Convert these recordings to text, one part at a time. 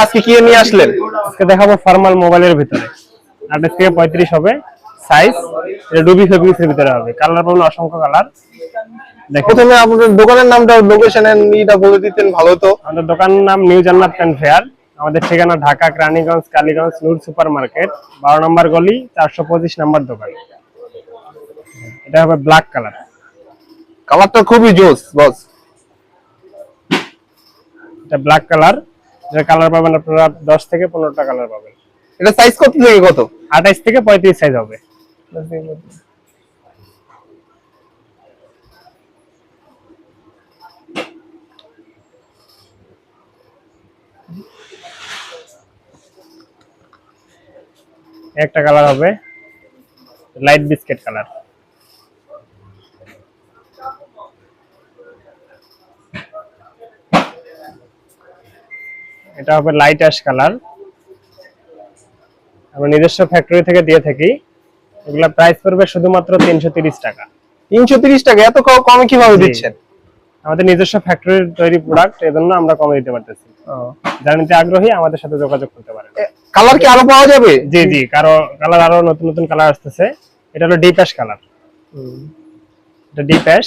আজকে কি নিয়ে আসলেন? আজকে দেখাবো ফর্মাল মোবাইলের ভিতরে 28 থেকে 35 হবে সাইজ। এটা রুবি ফেব্রিক্সের ভিতরে হবে। কালার পাবেন অসংখ্য কালার। প্রথমে আপনাদের দোকানের নামটা লোকেশন এটা বলে দিতেন ভালো হতো। আমাদের দোকানের নাম নিউ জান্নাত পেন ফেয়ার। আমাদের ঠিকানা Dhaka Raniganj Kaliganj Noor super market 12 number গলি 425 নম্বর দোকান। এটা হবে ব্ল্যাক কালার। কালারটা খুবই জোস বস। এটা ব্ল্যাক কালার। এর কালার পাবেন আপনারা 10 থেকে 15টা কালার পাবেন। এটা সাইজ কত থেকে কত? 28 থেকে 35 সাইজ হবে। একটা কালার হবে লাইট বিস্কিট কালার। এটা হবে লাইট অ্যাশ কালার। আমরা নিজস্ব ফ্যাক্টরি থেকে দিয়ে থাকি। এগুলা প্রাইস পড়বে শুধুমাত্র 330 টাকা। 330 টাকা? এত কমে কিভাবে দিচ্ছেন? আমাদের নিজস্ব ফ্যাক্টরির তৈরি প্রোডাক্ট, এজন্য আমরা কমে দিতে পারতেছি। যারা নিতে আগ্রহী আমাদের সাথে যোগাযোগ করতে পারেন। কালার কি আরো পাওয়া যাবে? জি জি, কালার আরো নতুন নতুন কালার আসতেছে। এটা হলো ডিপ অ্যাশ কালার। এটা ডিপ অ্যাশ।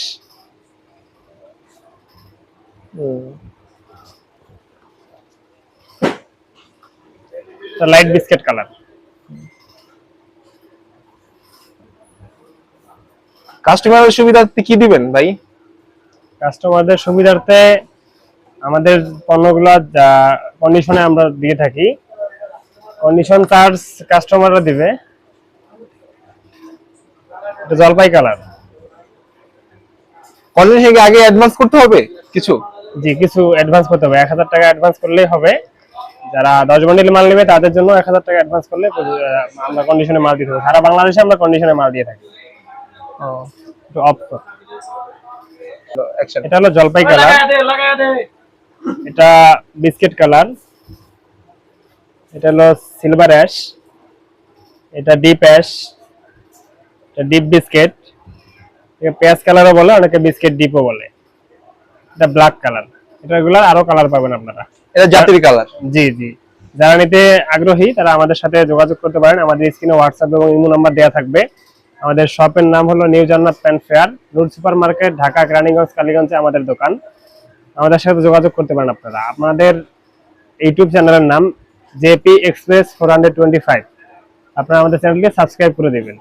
এটা লাইট বিস্কিট কালার। কাস্টমারের সুবিধার্থে কি দিবেন ভাই? কাস্টমারদের সুবিধার্থে আমাদের পণ্যগুলো কন্ডিশনে আমরা দিয়ে থাকি। কন্ডিশন চার্জ কাস্টমাররা দিবে। এটা জলপাই কালার। কন্ডিশনে আগে অ্যাডভান্স করতে হবে কিছু? জি, কিছু অ্যাডভান্স করতে হবে। 1000 টাকা অ্যাডভান্স করলেই হবে। যারা 10 বান্ডিল মাল নেবে তাদের জন্য 1000 টাকা অ্যাডভান্স করলে আমরা কন্ডিশনে মাল দিতে হবে। সারা বাংলাদেশে আমরা কন্ডিশনে মাল দিয়ে থাকি। এটা হলো জলপাই কালার। এটা বিস্কিট কালার। এটা হলো সিলভার অ্যাশ। এটা ডিপ অ্যাশ। এটা ডিপ বিস্কিট। এটা পেঁয়াজ কালারও বলে, অনেকে বিস্কিট ডিপও বলে। এটা ব্ল্যাক কালার। এটাগুলো আরো কালার পাবেন আপনারা। এটা জাতীয় কালার। জি জি, যারা নিতে আগ্রহী তারা আমাদের সাথে যোগাযোগ করতে পারেন। আমাদের স্ক্রিনে হোয়াটসঅ্যাপ এবং ইমো নাম্বার দেওয়া থাকবে। আমাদের শপের নাম হলো নিউ জান্নাত পেন ফেয়ার, নূর সুপার মার্কেট, ঢাকা রানীগঞ্জ কালীগঞ্জে আমাদের দোকান। আমাদের সাথে যোগাযোগ করতে পারেন আপনারা। আপনাদের ইউটিউব চ্যানেলের নাম জেপি এক্সপ্রেস 425। আপনারা আমাদের চ্যানেলকে সাবস্ক্রাইব করে দেবেন।